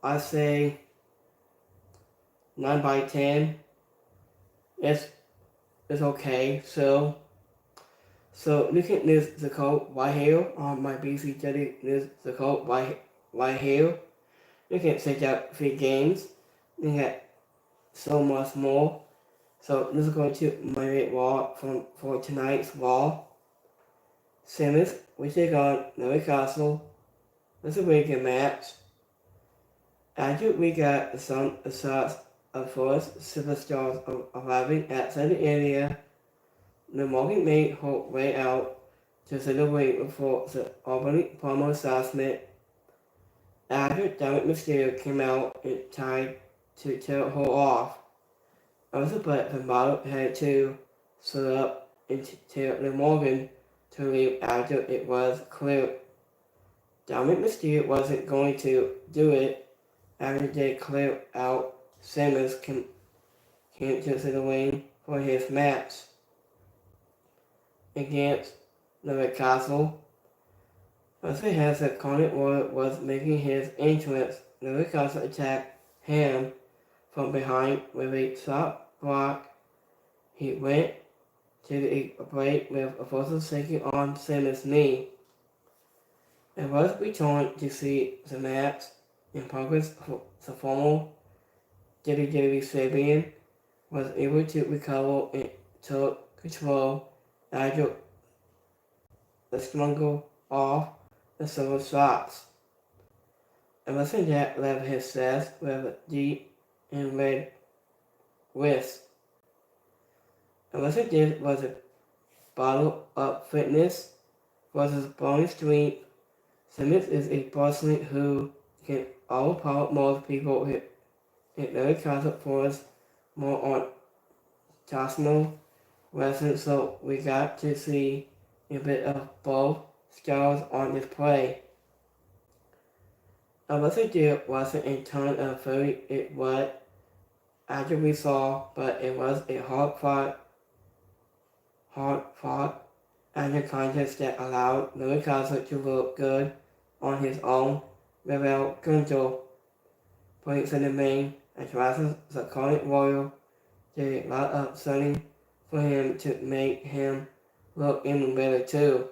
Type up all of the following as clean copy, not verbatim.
I say 9 by 10. It's it's okay. So looking at this the code right here on my BC Jetty this the code right here. You can check out free games. You get so much more. So let's go to my wall for tonight's wall. Simmons, we take on Newcastle. This is a really good match. After we got some shots of first superstars arriving outside the area, the market made her way out to celebrate before the Albany Palmer assessment. After Dominic Mysterio came out and tried to tell her off, also but the model had to set up and tell the Morgan to leave after it was clear Dominic Mysterio wasn't going to do it after they cleared out. Simmons came to the ring for his match against Newcastle. Also as the Cornet Warrior was making his entrance, Newcastle attacked him from behind with a top block. He went to the break with a force taking on Simmons' knee. It was returned to see the match in progress. The former WWE Sabian was able to recover and took control after the struggle off the silver shots. Emerson Jack left his chest with a deep and red wrist. Emerson did was a bottle of fitness versus bone strength. Simmons is a person who can overpower most people. Hit very concept for us more on Tosmo wrestling, so we got to see a bit of both styles on display. I wasn't there wasn't a ton of food it was after we saw, but it was a hard fought and contest that allowed Newcastle to look good on his own without control. Points in the main addresses the Cornet Warrior did a lot of selling for him to make him look even better too.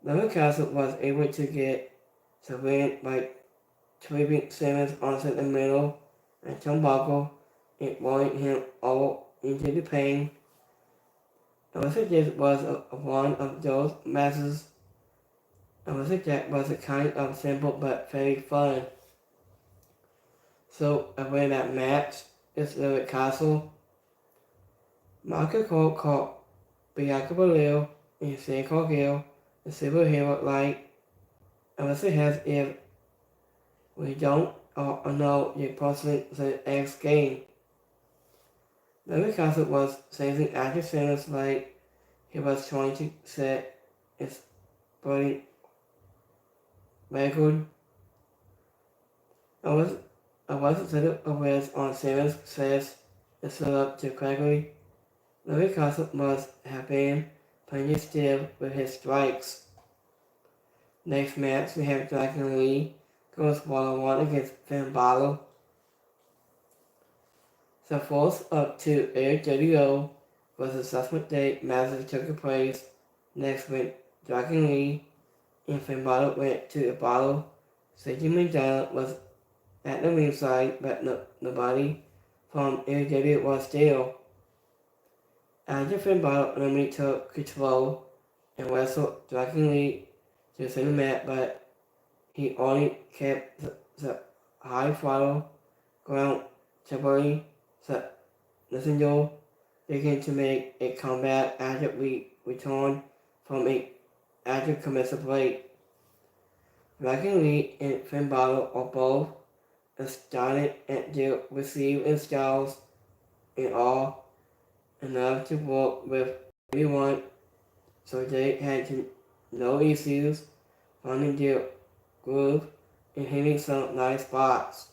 Newcastle was able to get the win by sweeping Simmons onto the middle and turnbuckle and rolling him all into the pain. This was one of those matches. That was a kind of simple but very fun. So I win that match is Lyric Castle. Michael Cole caught Bianca Belair and Shane Cargill, the superhero like Elizabeth has if we don't know the person the X game. Lyric Castle was chasing after Simmons like he was trying to set his body record. I was set up a risk on Simmons' success to set up to Gregory. Lyric Castle must have been playing stiff with his strikes. Next match we have Dragon Lee goes 1-on-1 against Finn Balor. The fourth up to AWO was the Judgment Day match that took place next week. Dragon Lee and Finn Balor went to the battle. Stacey McDonald was at the ringside, but nobody from AW was there. After Finn Balor normally took control and wrestled Dragon Lee to the mat, but he only kept the high follow ground temporarily. The messenger began to make a comeback after we returned from a after commercial break. Dragon Lee and Finn Balor are both astounded at their receiving styles and all enough to work with everyone, so they had no issues finding their groove and hitting some nice spots.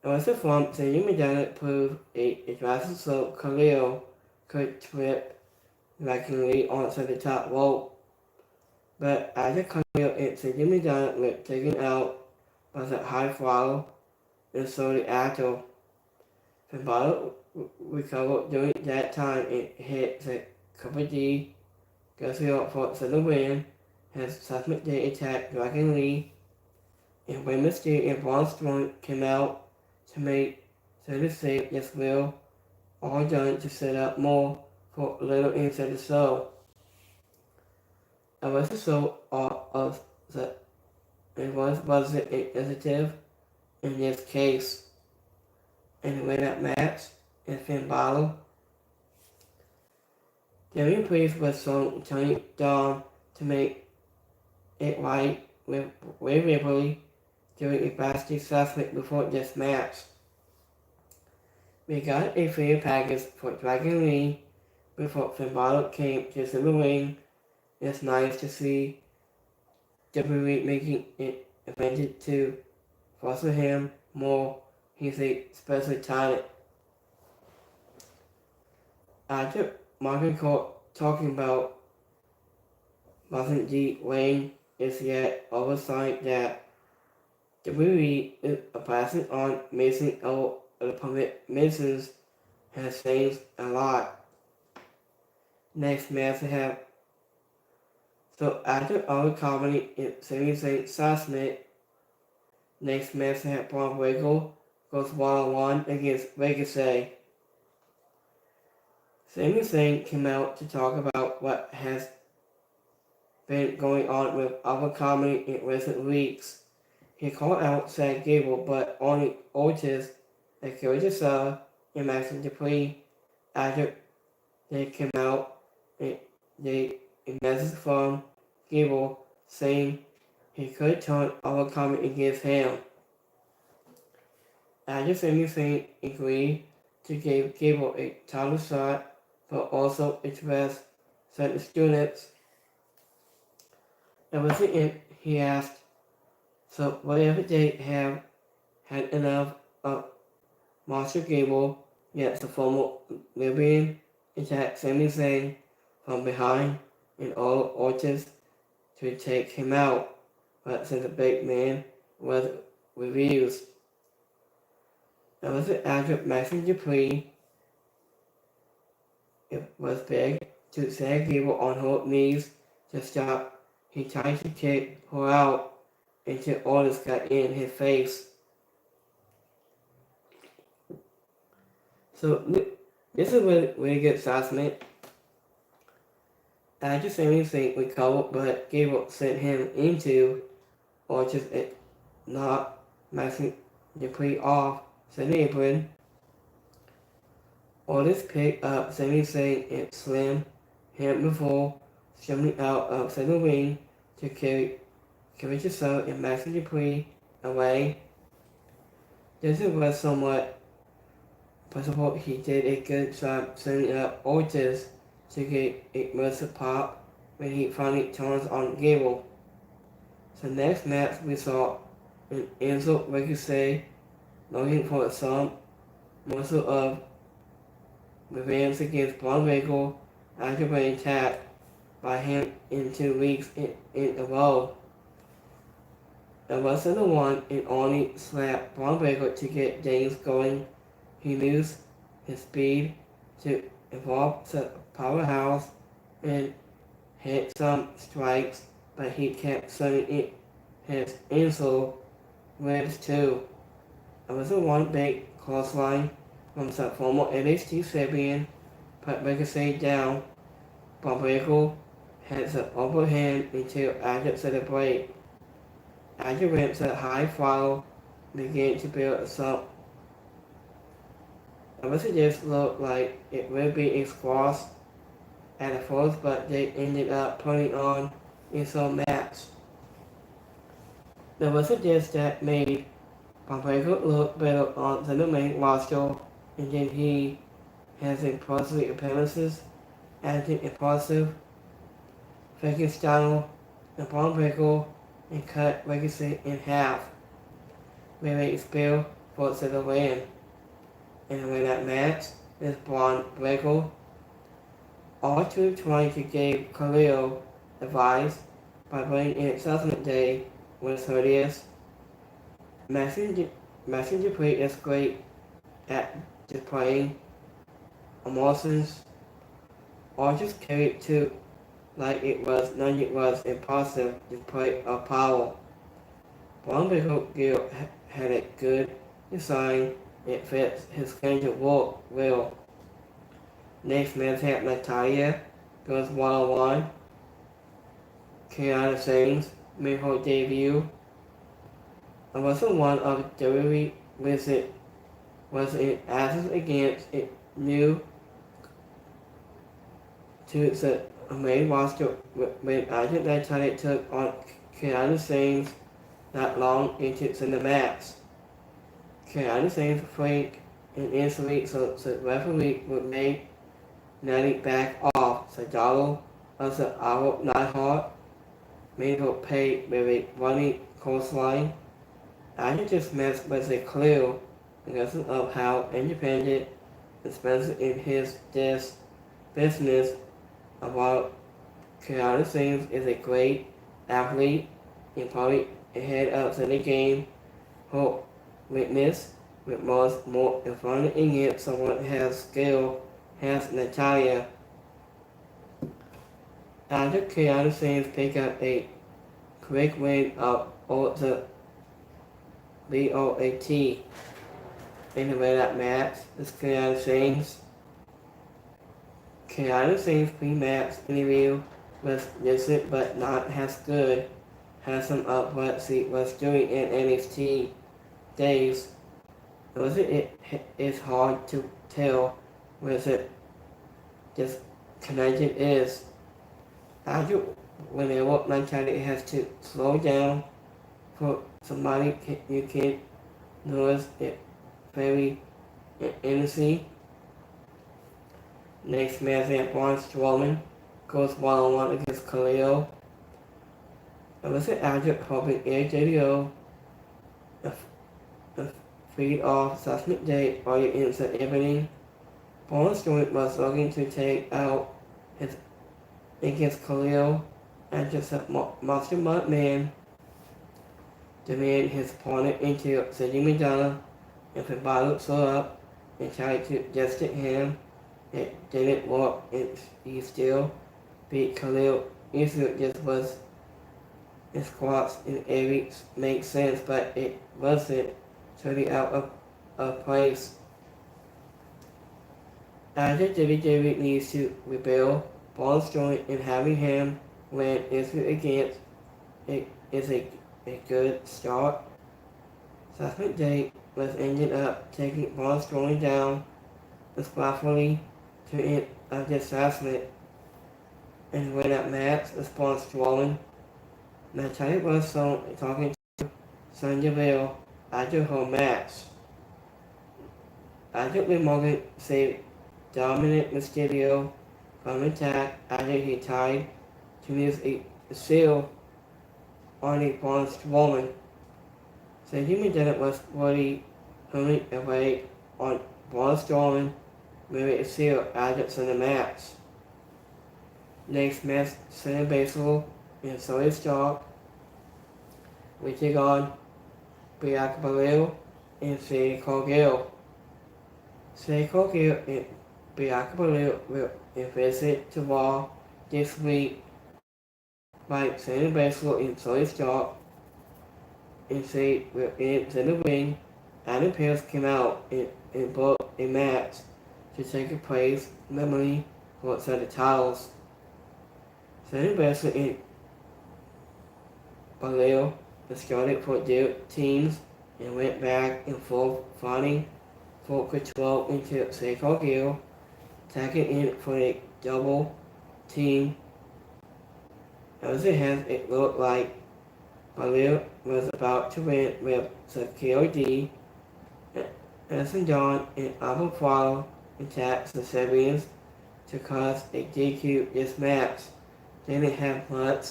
Also from Sandy Madonna proved a drastic so Khalil could trip Dragon Lee onto the top rope. But after Khalil and Sandy Madonna were taken out, was a high follow and so the actor. Finn Balor recovered during that time and hit the Cover D, Garcia fought for the win, his subsequent day attacked Dragon Lee, and Rey Mysterio and Braun Strowman came out to make the save this will, all done to set up more for later inside the show. I was the show of the it was an initiative in this case, and the win that match and Finn Balor. Damian Priest was shown Tony Dawn to make it right with Rhea Ripley during a backstage segment before this match. We got a free package for Dragon Lee before Finn Balor came to the ring. It's nice to see WWE making it invented to foster him more. He's a special talent. After Martin Court talking about Martin D. Wayne is yet oversight that WWE is passing on missing out the permit missions has changed a lot. Next match we have so after our comedy in Sami Zayn Smith, next match we have Braun Breaker goes 1-on-1 against Ricochet. Sami Zayn came out to talk about what has been going on with our comedy in recent weeks. He called out Chad Gable, but only Otis, Akira Tozawa, and Max Dupree after they came out. A message from Gable saying he could turn our comedy against him. After Sami Zayn agreed to give Gable a title shot, but also expressed certain students. At the end, he asked, so whatever they have had enough of Master Gable, yet the former Libyan attacked Sami Zayn from behind and all Ortiz to take him out, but since the big man was refused. That was after Max Dupree. It was big to Chad Gable on her knees to stop. He tried to kick her out until Otis got in his face. So this is a really good assessment. After Sami Zayn recovered, but Gable sent him into Ortiz not Max Dupree off the apron. Otis picked up Sami Zayn and slammed him before jumping out of the ring to carry Tozawa and Max Dupree away. This was somewhat possible. He did a good job setting up Ortiz to get a mercy pop when he finally turns on Gable. So next match we saw an Enzo Ricochet looking for some muscle of revenge against Braun Breaker after being attacked by him in 2 weeks in a row. It wasn't the one and only slapped Braun Breaker to get things going. He used his speed to evolve the powerhouse and hit some strikes, but he kept sending his insult ribs too. It was a one big clothesline from the former NXT champion, put Ricochet down. Braun Breaker had the upper hand until after the break. After went the high follow began to build some. It was just looked like it would be a squash at first, but they ended up putting on a some match. There was a disc that made Braun Breaker look better on the main roster, and then he has impressive appearances, acting impulsive, faking style, and Braun Breaker, and cut Ricochet in half, with a spill for the win. And when that match is Braun Breaker, all too trying to give Khalil advice by bringing in Judgment Day with 30th. Messenger Play is great at displaying emotions or just carry it to like it was impossible display of power. Brombicle Gill had a good design. It fits his schedule work well. Next match had Natalia goes one-on-one. Kiana Sings made her debut. And was the one of the WWE visit was in Athens against it new to the main roster when Ajit Natalia took on Kiana Sings not long into the match. Kiana Sings flanked and instantly so the referee would make Natty back off. The dollar of the hour Nightheart made her pay with a running coastline. After this match was a clear lesson of how independent Spencer in his business about Kiana Sings is a great athlete and probably ahead of the game. Her witness with most more in front of against someone has skill has Natalia. After Kiana Sings picked up a quick win of the BOAT in the red match, this Kiana Sings. Kiana Sings pre-match interview was decent but not as good as some of what she was doing in NXT days. It's hard to tell whether this connection is. After whenever Natalia has to slow down for somebody you can notice it very innocent. Next match at Braun Strowman goes one-on-one against Khalil. Alyssa Aldrich hoping AJDO the feed off Judgment Day early in the evening. Braun Strowman was looking to take out his against Khalil and just a Monster Man demanded his opponent into Sidney McDonough and Fabio stood up and tried to gesture him. It didn't work and he still beat Khalil easily. This was his squats and every makes sense, but it wasn't totally out of place. After WWE needs to rebuild, Braun Strowman and having him win against it is a good start. Judgment Day was ended up taking Braun Strowman down respectfully to end of this assessment and win that match with Braun Strowman. Natalia was talking to Sonya Deville after her match. After Morgan saved Dominic Mysterio from attack after he tried to use a seal on a Braun Strowman. Sidney McDonough was already pulling away on Braun Strowman with a seal after the match. Next match, Shayna Baszler and Zoe Stark, we take on Bianca Belair and Sadie Cargill. Sadie Cargill and Bianca Belair will visit to Raw this week by Shayna Baszler and Zoe Stark, and Sadie will enter the ring. Adam Pearce came out and booked a match to take place memory for the titles. Shayna Baszler and Belair started for their teams and went back and forth fighting for control until Sadie Cargill tagging in for a double team. As it looked like Belair was about to win with the KOD. Elton John and Alpha Fowler attacked the Serbians to cause a DQ this match. They didn't have much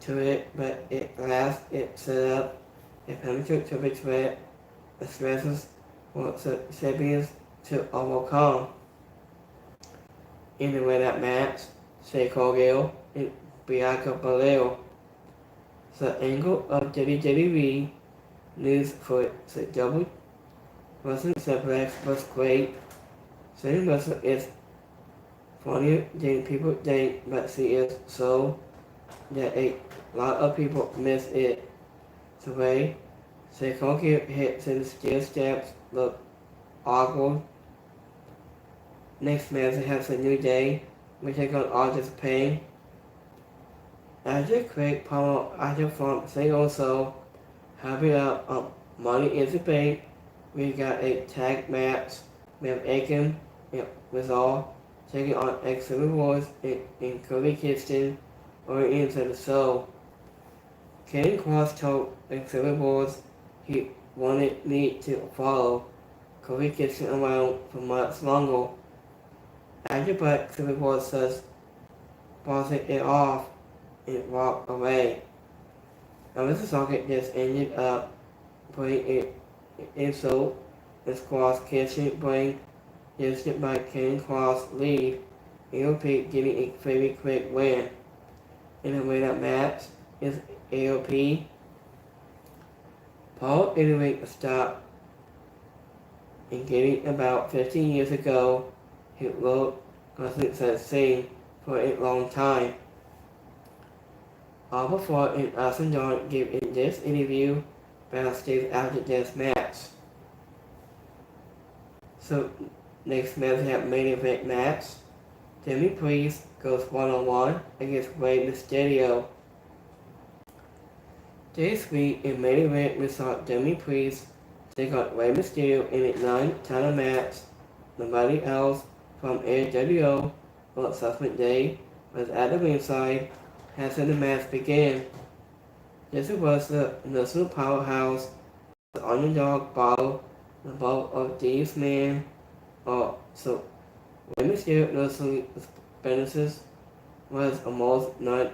to it, but at last it set up a penalty to threat the stresses for the Serbians to overcome. In the winner match, Sadie Cargill and Bianca Belair. The angle of WWE news for the double. Russell Separax was great. Saying Russell is funnier than people think, but she is so that a lot of people miss it. The way she can't get hit and steel steps look awkward. Next man has a new day. We take on all this pain. After quick power after from say also having up money in the bank. We got a tag match with Aiken and Rizal taking on X Wars in Kobe Kitchen or into the show. Ken Cross told X Wars he wanted me to follow Kobe Kitchen around for months longer. After but Civil War says bossing it off and walked away. Now this socket just ended up putting it in soap and Squaw's kitchen bring instant by Ken Cross lead. AOP getting a very quick win. In the winner match is AOP. Paul Ellering stopped in getting about 15 years ago. He wrote a scene for a long time. All before and Austin John gave in this interview backstage after this match. So next match we have main event match. Demi Priest goes one-on-one against Rey Mysterio. This week in main event we saw Demi Priest take on Rey Mysterio in a 9-title match. Nobody else from AWO on Subsequent Day was at the ringside as the match began. This was the national powerhouse, the underdog battle, the both of these men are so Rey Mysterio national benefits was almost not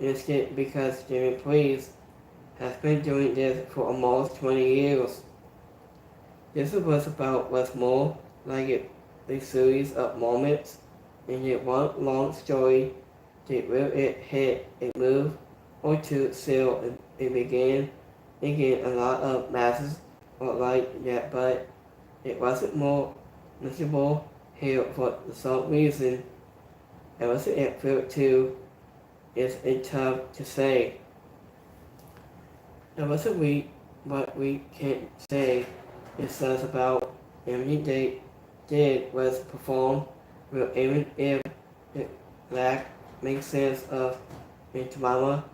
instant because Demi Priest has been doing this for almost 20 years. This was about was more like a series of moments in yet one long story that will it hit a move or two still it began again a lot of matches were like that, but it wasn't more miserable here for some reason. It was it felt too is it tough to say. It was a week, but we can't say it says about everything they did was perform well even if it lacked makes sense of drama.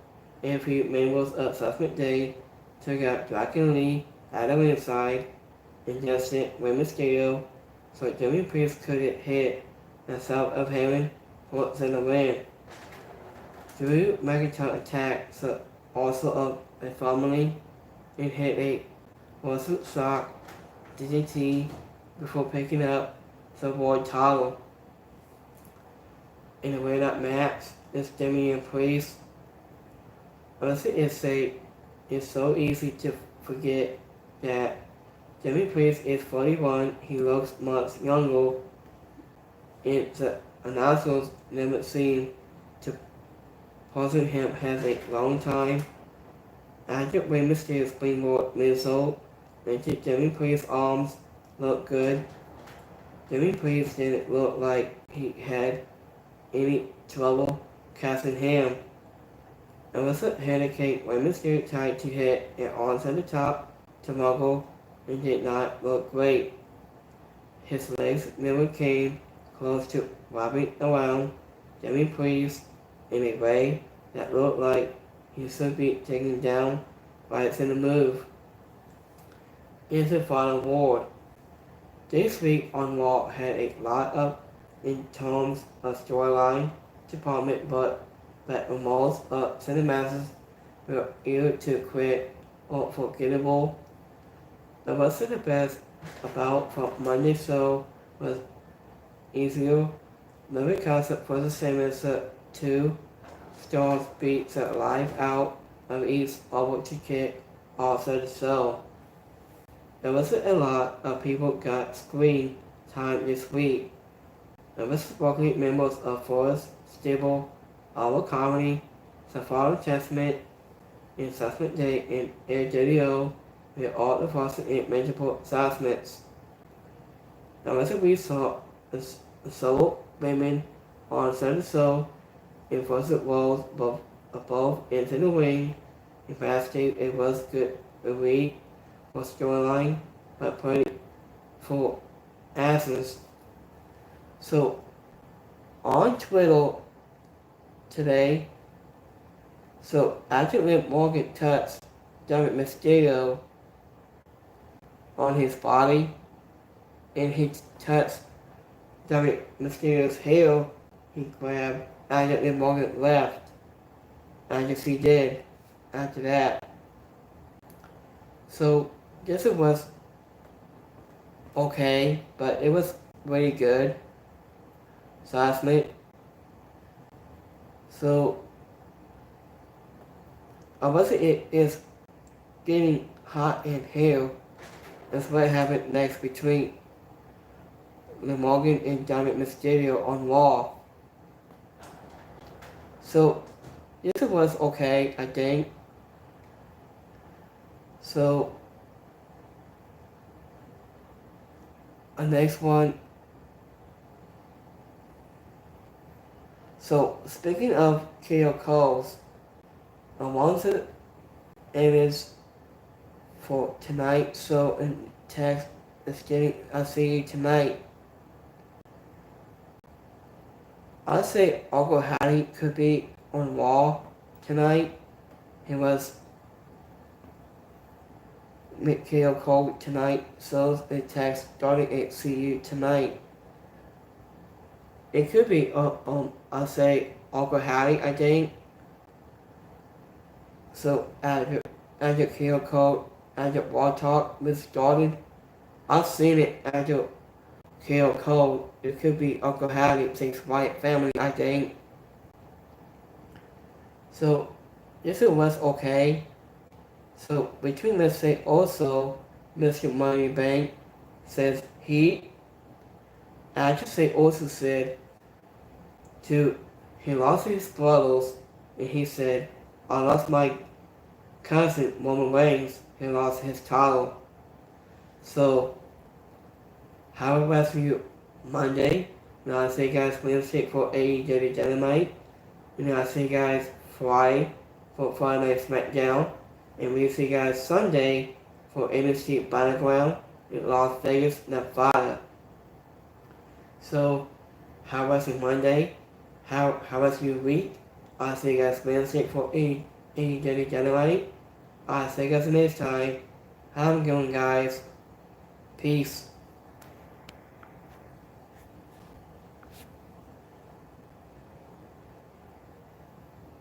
Every members of Subsequent Day took out Dragon Lee out of inside and just sent Rey Mysterio so Demi Priest couldn't hit the south of heaven once in the win. Drew McIntyre attacked so also of a family and hit a wasn't shock DDT before picking up the world title. In the win-up match is Damian Priest. Honestly, it's so easy to forget that Damian Priest is 41. He looks much younger, and the announcers never seem to poison him has a long time. After Rey Mysterio's springboard missile into Damian Priest's arms looked good. Damian Priest didn't look like he had any trouble casting him. It was a handicap when Mysterio tried to hit it onto the top to Muggle and did not look great. His legs never came close to wrapping around Damian Priest in a way that looked like he should be taken down by its in the move. Into the final ward. This week on Raw had a lot of in terms of storyline department, but most of cinematics were either too quick or forgettable. The rest of the best about from Monday's show was easier. The concept was the same as the two stars beat the life out of each over to kick off the show. There wasn't a lot of people got screen time this week. There was spoken members of Forrest, Stable, Our Comedy, Safari Testament, and Subsequent Day, and Air with all the Foster and multiple assessments. Now as we saw a solo women on center show in first rows above and in the wing. In fast tape it was good a read for storyline but pretty for asses. So on Twitter today, so after Liv Morgan touched Dominic Mysterio on his body and he touched Dominic Mysterio's hair, he grabbed after Liv Morgan left. I guess he did after that. So this was okay, but it was really good. Last night. So obviously it is getting hot in here. That's what happened next between Liv Morgan and Dominic Mysterio on Raw. So this was okay, I think. So the next one. So speaking of KO calls, I wanted it is for tonight. So in text is getting I see you tonight. I'd say Uncle Hattie could be on Raw tonight. It was KO Cole tonight, so the text starting at see you tonight. It could be I'll say Uncle Hattie, I think. So after KO Cole, after Raw Talk was started, I've seen it after KO Cole. It could be Uncle Hattie, since Wyatt family, I think. So this was okay. So between let's say also Mr. Moneybank says he actually also said he lost his brothers and he said I lost my cousin Roman Reigns, he lost his title. So have a rest of you Monday. Now I see you guys Wednesday for AEW Dynamite. And I see you guys Friday for Friday Night SmackDown. And we'll see you guys Sunday for NXT Battleground in Las Vegas, Nevada. So, how was your Monday? How was your week? I'll see you guys Wednesday for AEW Dynamite. I'll see you guys next time. Have a good one, guys. Peace.